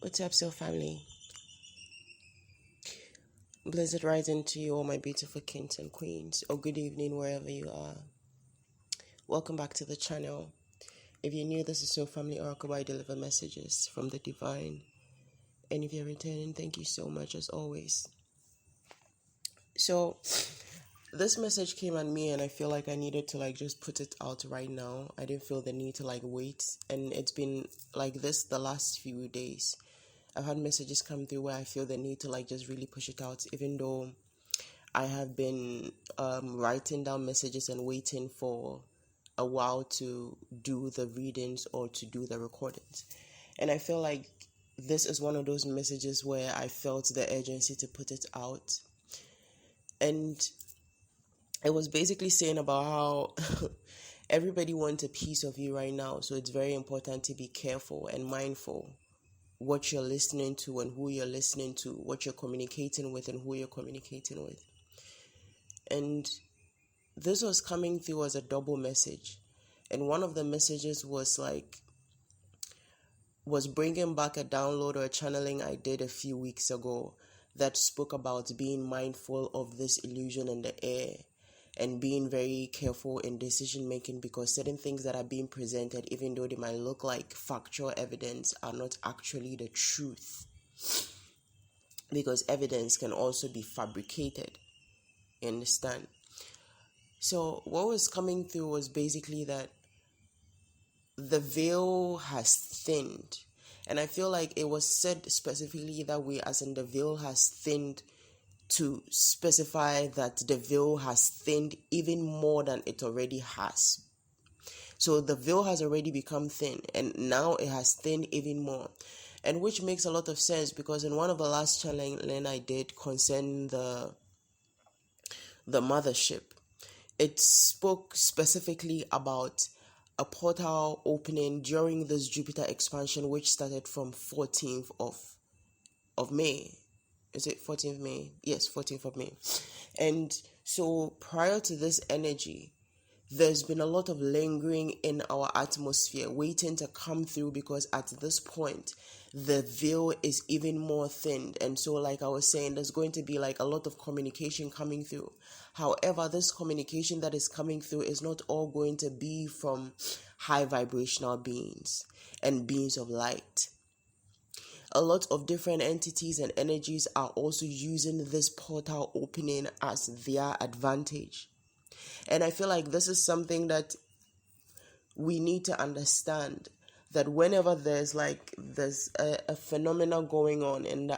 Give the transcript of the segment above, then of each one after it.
What's up, Soul Family? Blizzard rising to you, all my beautiful kings and queens, or good evening wherever you are. Welcome back to the channel. If you're new, this is Soul Family Oracle, where I deliver messages from the divine. And if you're returning, thank you so much as always. So, this message came at me and I feel like I needed to just put it out right now. I didn't feel the need to wait. And it's been like this the last few days. I've had messages come through where I feel the need to just really push it out, even though I have been writing down messages and waiting for a while to do the readings or to do the recordings. And I feel like this is one of those messages where I felt the urgency to put it out. And it was basically saying about how everybody wants a piece of you right now. So it's very important to be careful and mindful what you're listening to and who you're listening to, what you're communicating with and who you're communicating with. And this was coming through as a double message. And one of the messages was bringing back a download or a channeling I did a few weeks ago that spoke about being mindful of this illusion in the air and being very careful in decision making, because certain things that are being presented, even though they might look like factual evidence, are not actually the truth, because evidence can also be fabricated. You understand? So what was coming through was basically that the veil has thinned, and I feel like it was said specifically that way, as in the veil has thinned, to specify that the veil has thinned even more than it already has. So the veil has already become thin, and now it has thinned even more. And which makes a lot of sense, because in one of the last channeling I did concerning the mothership, it spoke specifically about a portal opening during this Jupiter expansion, which started from 14th of May. Is it 14th May? Yes, 14th of May. And so prior to this energy, there's been a lot of lingering in our atmosphere, waiting to come through, because at this point, the veil is even more thinned. And so, like I was saying, there's going to be a lot of communication coming through. However, this communication that is coming through is not all going to be from high vibrational beings and beings of light. A lot of different entities and energies are also using this portal opening as their advantage. And I feel like this is something that we need to understand, that whenever there's a phenomenon going on in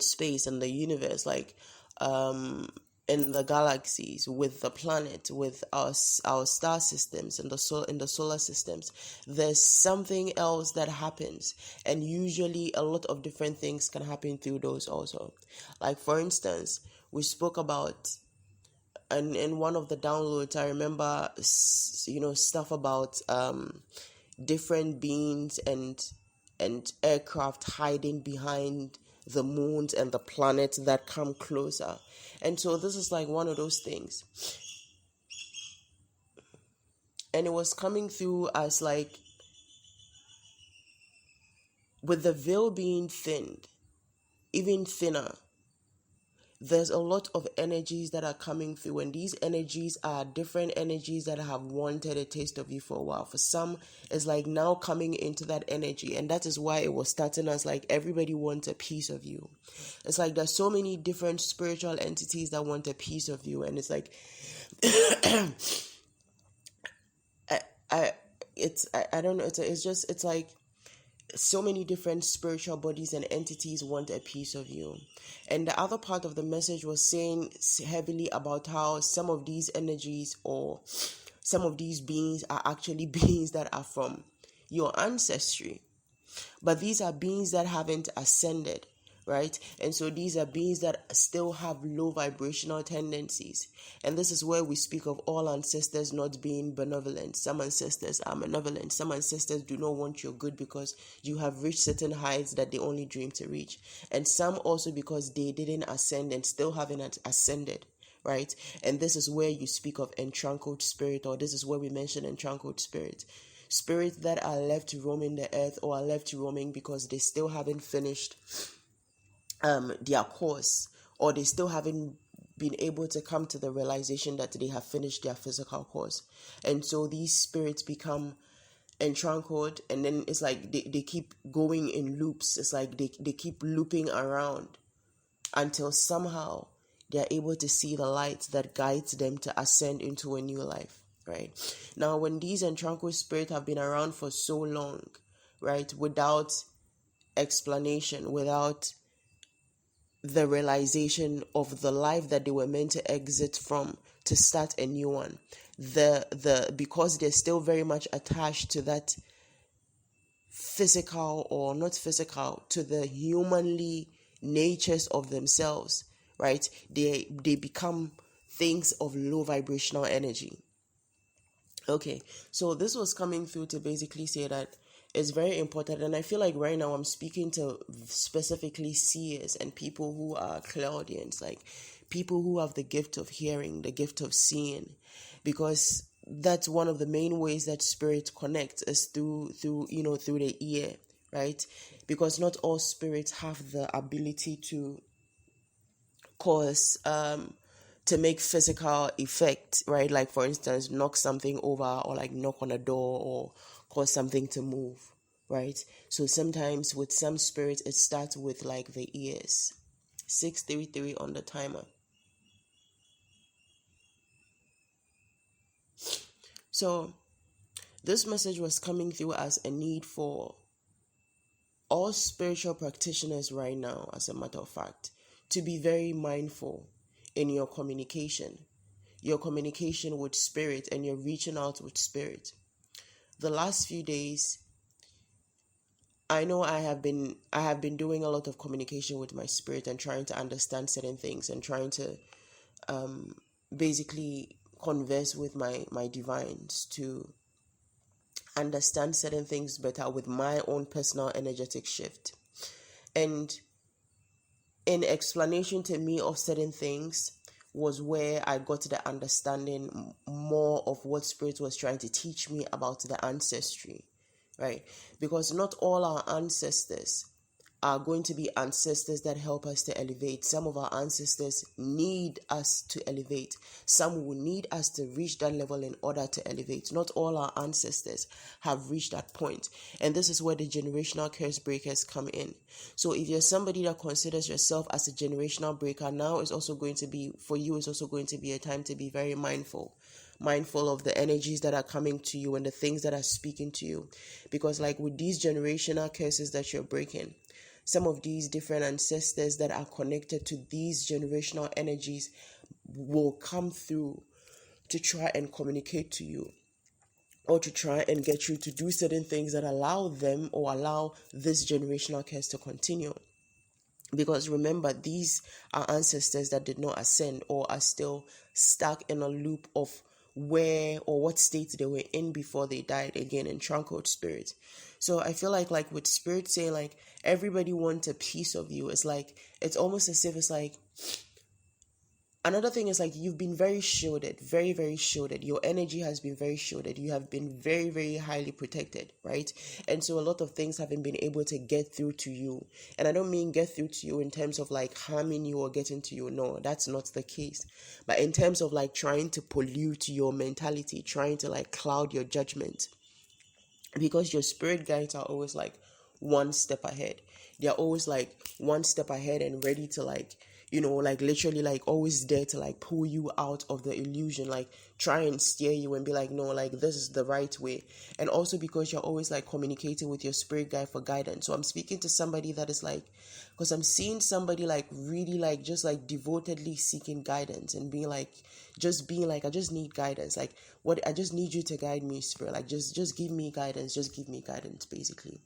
space, in the universe, in the galaxies, with the planet, with our star systems, in the solar systems, there's something else that happens, and usually a lot of different things can happen through those also. Like, for instance, we spoke about, and in one of the downloads, I remember stuff about different beings and aircraft hiding behind the moons and the planets that come closer. And so this is one of those things. And it was coming through as with the veil being thinned, even thinner, there's a lot of energies that are coming through, and these energies are different energies that have wanted a taste of you for a while. For some, it's now coming into that energy, and that is why it was starting as everybody wants a piece of you. It's there's so many different spiritual entities that want a piece of you, and it's I don't know, it's so many different spiritual bodies and entities want a piece of you. And the other part of the message was saying heavily about how some of these energies or some of these beings are actually beings that are from your ancestry. But these are beings that haven't ascended, right? And so these are beings that still have low vibrational tendencies. And this is where we speak of all ancestors not being benevolent. Some ancestors are malevolent. Some ancestors do not want your good because you have reached certain heights that they only dream to reach. And some also because they didn't ascend and still haven't ascended, right? And this is where you speak of entrancled spirit, or this is where we mention entrancled spirit. spirits that are left roaming the earth, or are left roaming because they still haven't finished their course, or they still haven't been able to come to the realization that they have finished their physical course. And so these spirits become entrangled, and then it's like they keep going in loops. It's like they keep looping around until somehow they're able to see the light that guides them to ascend into a new life, right? Now, when these entrangled spirits have been around for so long, right, without explanation, without the realization of the life that they were meant to exit from to start a new one, because they're still very much attached to that physical, or not physical, to the humanly natures of themselves, right? They become things of low vibrational energy. Okay, so this was coming through to basically say that it's very important, and I feel like right now I'm speaking to specifically seers and people who are clairaudients, like people who have the gift of hearing, the gift of seeing, because that's one of the main ways that spirit connect is through the ear, right? Because not all spirits have the ability to cause to make physical effect, right? Like, for instance, knock something over, or like knock on a door, or cause something to move, right? So sometimes with some spirits it starts with like the ears. 633 on the timer. So this message was coming through as a need for all spiritual practitioners right now, as a matter of fact, to be very mindful in your communication with spirit, and you're reaching out with spirit. The last few days, I know I have been doing a lot of communication with my spirit and trying to understand certain things, and trying to basically converse with my divines to understand certain things better with my own personal energetic shift. And in explanation to me of certain things was where I got the understanding more of what spirit was trying to teach me about the ancestry, right? Because not all our ancestors are going to be ancestors that help us to elevate. Some of our ancestors need us to elevate. Some will need us to reach that level in order to elevate. Not all our ancestors have reached that point. And this is where the generational curse breakers come in. So if you're somebody that considers yourself as a generational breaker, now is also going to be, for you, is also going to be a time to be very mindful of the energies that are coming to you and the things that are speaking to you. Because like with these generational curses that you're breaking, some of these different ancestors that are connected to these generational energies will come through to try and communicate to you, or to try and get you to do certain things that allow them, or allow this generational curse to continue. Because remember, these are ancestors that did not ascend, or are still stuck in a loop of where or what state they were in before they died, again in tranquil spirit. So I feel like with spirit saying like everybody wants a piece of you, it's like, it's almost as if it's like, another thing is like, you've been very shielded, very, very shielded. Your energy has been very shielded. You have been very, very highly protected, right? And so a lot of things haven't been able to get through to you. And I don't mean get through to you in terms of like harming you or getting to you. No, that's not the case. But in terms of like trying to pollute your mentality, trying to like cloud your judgment. Because your spirit guides are always like one step ahead. They're always like one step ahead and ready to like, like literally like always there to like pull you out of the illusion, like try and steer you and be like, no, like this is the right way. And also because you're always like communicating with your spirit guide for guidance. So I'm speaking to somebody that is like, because I'm seeing somebody like really like just like devotedly seeking guidance and being like, I just need guidance. Like what, I just need you to guide me, spirit. Like just give me guidance. Just give me guidance, basically.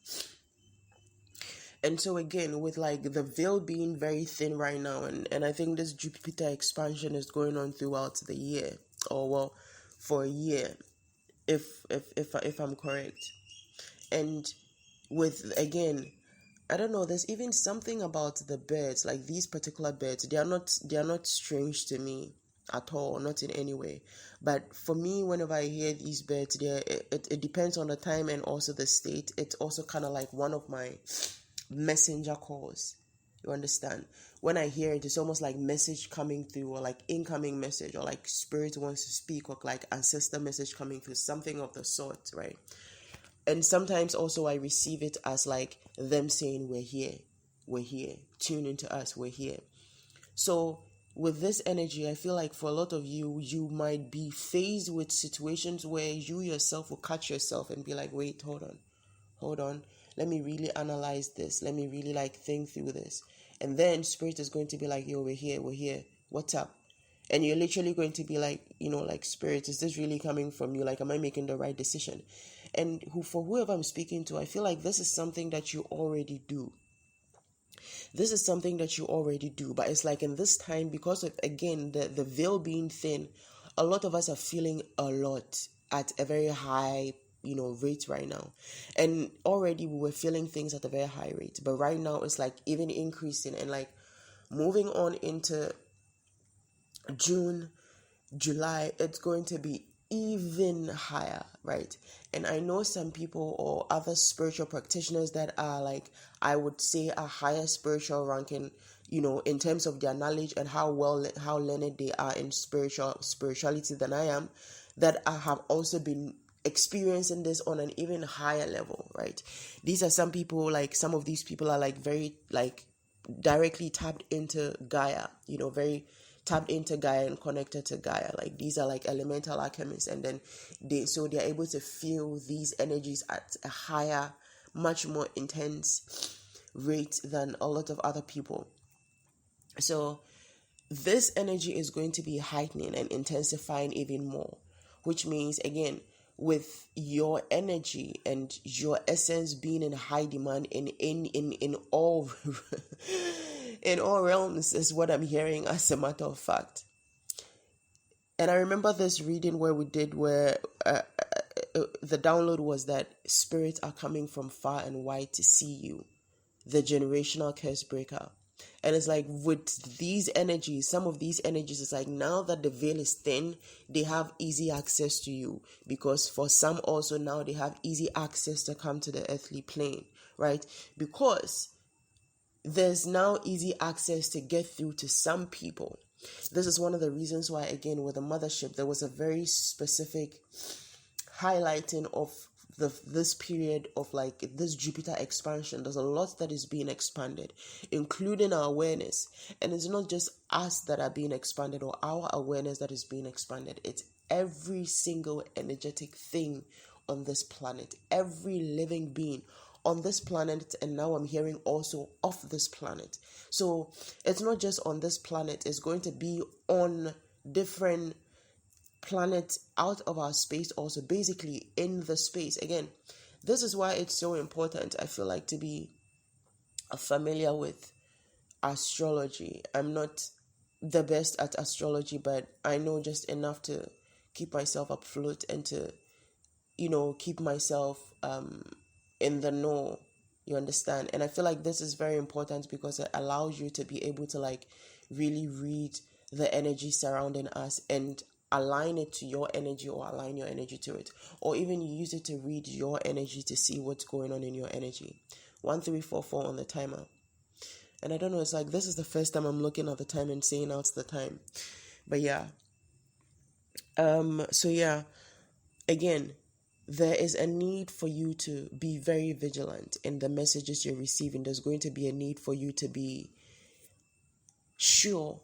And so again, with like the veil being very thin right now, and I think this Jupiter expansion is going on throughout the year, or well, for a year, if I'm correct. And with, again, I don't know, there's even something about the birds, like these particular birds, they are not strange to me. at all, not in any way. But for me, whenever I hear these birds, it depends on the time and also the state. It's also kind of like one of my messenger calls. You understand? When I hear it, it's almost like message coming through, or like incoming message, or like spirit wants to speak, or like ancestor message coming through, something of the sort, right? And sometimes also I receive it as like them saying, we're here, tune into us, we're here. So with this energy, I feel like for a lot of you, you might be faced with situations where you yourself will catch yourself and be like, wait, hold on. Let me really analyze this. Let me really like think through this. And then spirit is going to be like, yo, we're here. What's up? And you're literally going to be like, like, spirit, is this really coming from you? Like, am I making the right decision? And for whoever I'm speaking to, I feel like this is something that you already do. This is something that you already do, but it's like in this time, because of, again, the veil being thin, a lot of us are feeling a lot at a very high rate right now. And already we were feeling things at a very high rate, but right now it's like even increasing, and like moving on into June, July, it's going to be even higher, right? And I know some people or other spiritual practitioners that are like, I would say, a higher spiritual ranking, in terms of their knowledge and how learned they are in spirituality than I am, that I have also been experiencing this on an even higher level, right? These are some people, like some of these people are like very like directly tapped into Gaia, very tapped into Gaia and connected to Gaia. Like these are like elemental alchemists, and then they're able to feel these energies at a higher, much more intense rate than a lot of other people. So this energy is going to be heightening and intensifying even more, which means, again, with your energy and your essence being in high demand in all in all realms, is what I'm hearing, as a matter of fact. And I remember this reading where the download was that spirits are coming from far and wide to see you, the generational curse breaker. And it's like with these energies, some of these energies, it's like now that the veil is thin, they have easy access to you, because for some also now they have easy access to come to the earthly plane, right? Because there's now easy access to get through to some people. This is one of the reasons why, again, with the mothership, there was a very specific highlighting of this period of like this Jupiter expansion. There's a lot that is being expanded, including our awareness. And it's not just us that are being expanded, or our awareness that is being expanded. It's every single energetic thing on this planet, every living being on this planet, and now I'm hearing also off this planet. So it's not just on this planet, it's going to be on different planets out of our space, also basically in the space. Again, this is why it's so important, I feel like, to be familiar with astrology. I'm not the best at astrology, but I know just enough to keep myself afloat and to keep myself in the know. You understand? And I feel like this is very important because it allows you to be able to like really read the energy surrounding us and align it to your energy, or align your energy to it, or even use it to read your energy to see what's going on in your energy. 1344 on the timer. And I don't know, it's like this is the first time I'm looking at the time and saying out the time. But yeah. So yeah, again, there is a need for you to be very vigilant in the messages you're receiving. There's going to be a need for you to be sure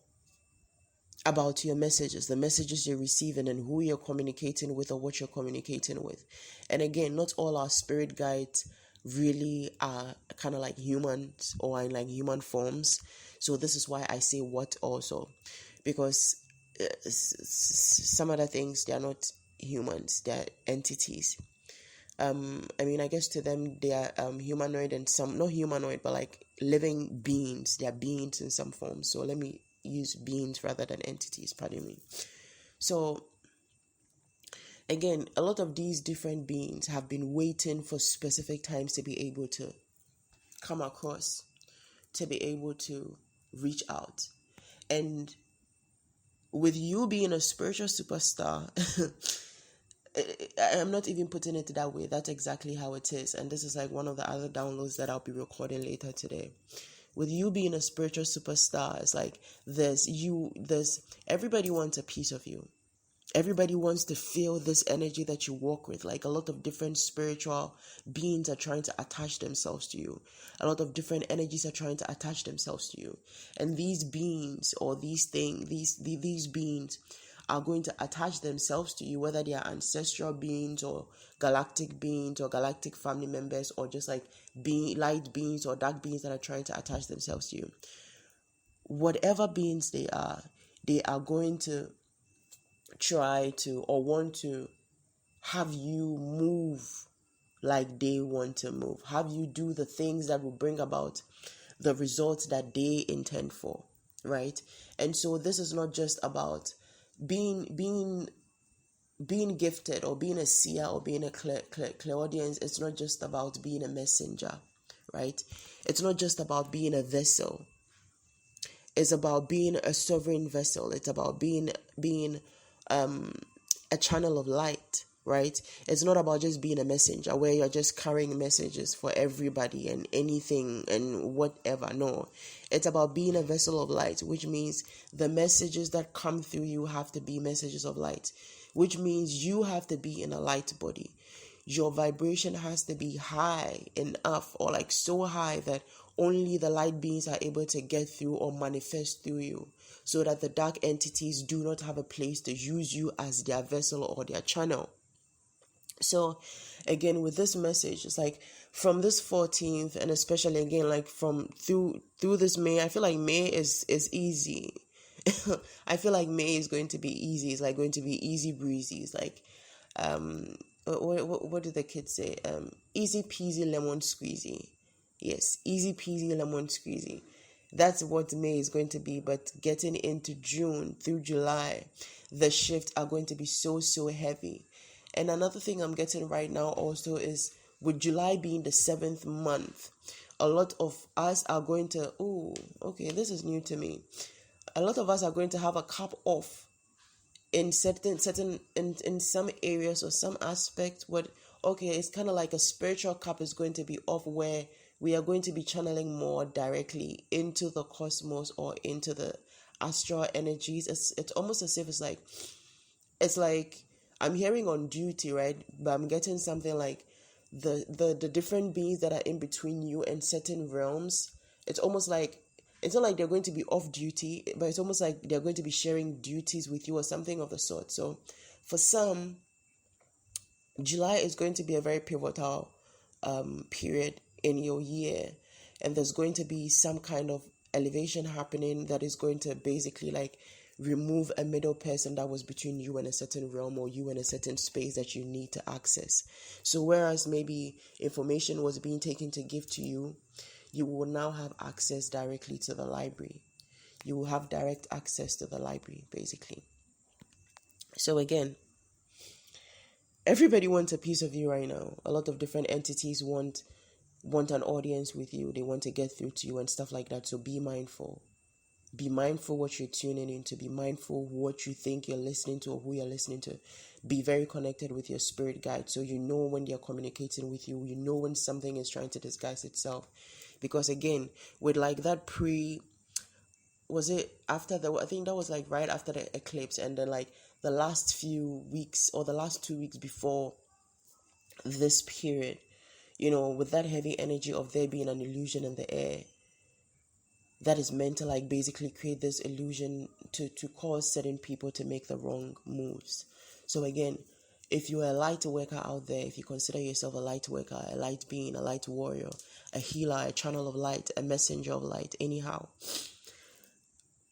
about your messages, the messages you're receiving, and who you're communicating with, or what you're communicating with. And again, not all our spirit guides really are kind of like humans or in like human forms. So this is why I say what also, because some other things, they are not humans, they are entities. I mean, I guess to them they are humanoid, and some not humanoid, but like living beings. They are beings in some form. So let me use beings rather than entities, pardon me. So again, a lot of these different beings have been waiting for specific times to be able to come across, to be able to reach out. And With you being a spiritual superstar, I'm not even putting it that way. That's exactly how it is. And this is like one of the other downloads that I'll be recording later today. With you being a spiritual superstar, it's like there's everybody wants a piece of you. Everybody wants to feel this energy that you walk with. Like a lot of different spiritual beings are trying to attach themselves to you. A lot of different energies are trying to attach themselves to you. And these beings or these things, these beings are going to attach themselves to you, whether they are ancestral beings or galactic beings or galactic family members, or just like being light beings or dark beings that are trying to attach themselves to you. Whatever beings they are going to try to or want to have you move like they want to move, have you do the things that will bring about the results that they intend for, right? And so this is not just about being gifted or being a seer or being a clairaudience. It's not just about being a messenger, right? It's not just about being a vessel. It's about being a sovereign vessel. It's about being a channel of light, right? It's not about just being a messenger where you're just carrying messages for everybody and anything and whatever. No, it's about being a vessel of light, which means the messages that come through you have to be messages of light, which means you have to be in a light body. Your vibration has to be high enough, or like so high that only the light beings are able to get through or manifest through you, so that the dark entities do not have a place to use you as their vessel or their channel. So again, with this message, it's like from this 14th, and especially again like from through this May, I feel like May is easy. I feel like May is going to be easy. It's like going to be easy breezy. It's like what do the kids say? Easy peasy lemon squeezy. Yes, easy peasy lemon squeezy. That's what May is going to be. But getting into June through July, the shifts are going to be so heavy. And another thing I'm getting right now also is, with July being the 7th month, a lot of us are going to, oh, okay, this is new to me. A lot of us are going to have a cap off in in some areas or some aspects. What, okay, it's kind of like a spiritual cap is going to be off, where we are going to be channeling more directly into the cosmos or into the astral energies. It's almost as if it's like I'm hearing on duty, right? But I'm getting something like the different beings that are in between you and certain realms. It's almost like, it's not like they're going to be off duty, but it's almost like they're going to be sharing duties with you or something of the sort. So for some, July is going to be a very pivotal period in your year, and there's going to be some kind of elevation happening that is going to basically like remove a middle person that was between you and a certain realm or you and a certain space that you need to access. So whereas maybe information was being taken to give to you, you will now have access directly to the library. You will have direct access to the library, basically. So again, everybody wants a piece of you right now. A lot of different entities want an audience with you. They want to get through to you and stuff like that. So be mindful. Be mindful what you're tuning into. Be mindful what you think you're listening to or who you're listening to. Be very connected with your spirit guide, so you know when they're communicating with you. You know when something is trying to disguise itself. Because again, with like that was it after I think that was like right after the eclipse, and then like the last few weeks or the last 2 weeks before this period, with that heavy energy of there being an illusion in the air that is meant to like basically create this illusion to cause certain people to make the wrong moves. So again, if you're a light worker out there, if you consider yourself a light worker, a light being, a light warrior, a healer, a channel of light, a messenger of light, anyhow,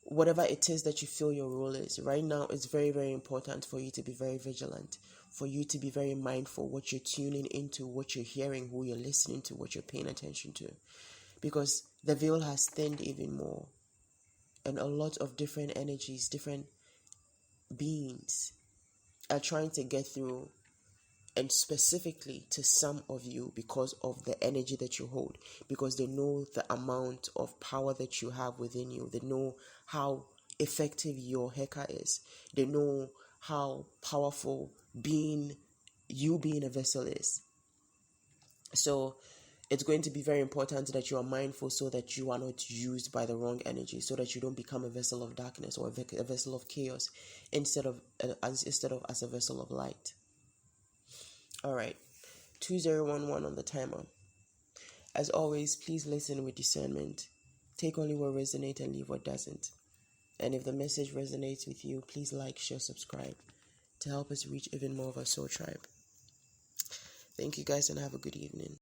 whatever it is that you feel your role is right now, it's very, very important for you to be very vigilant, for you to be very mindful what you're tuning into, what you're hearing, who you're listening to, what you're paying attention to, because the veil has thinned even more, and a lot of different energies, different beings are trying to get through, and specifically to some of you because of the energy that you hold, because they know the amount of power that you have within you. They know how effective your heka is. They know how powerful being a vessel is. So it's going to be very important that you are mindful so that you are not used by the wrong energy, so that you don't become a vessel of darkness or a vessel of chaos instead of as a vessel of light. All right, 2011 on the timer. As always, please listen with discernment. Take only what resonates and leave what doesn't. And if the message resonates with you, please like, share, subscribe to help us reach even more of our soul tribe. Thank you guys and have a good evening.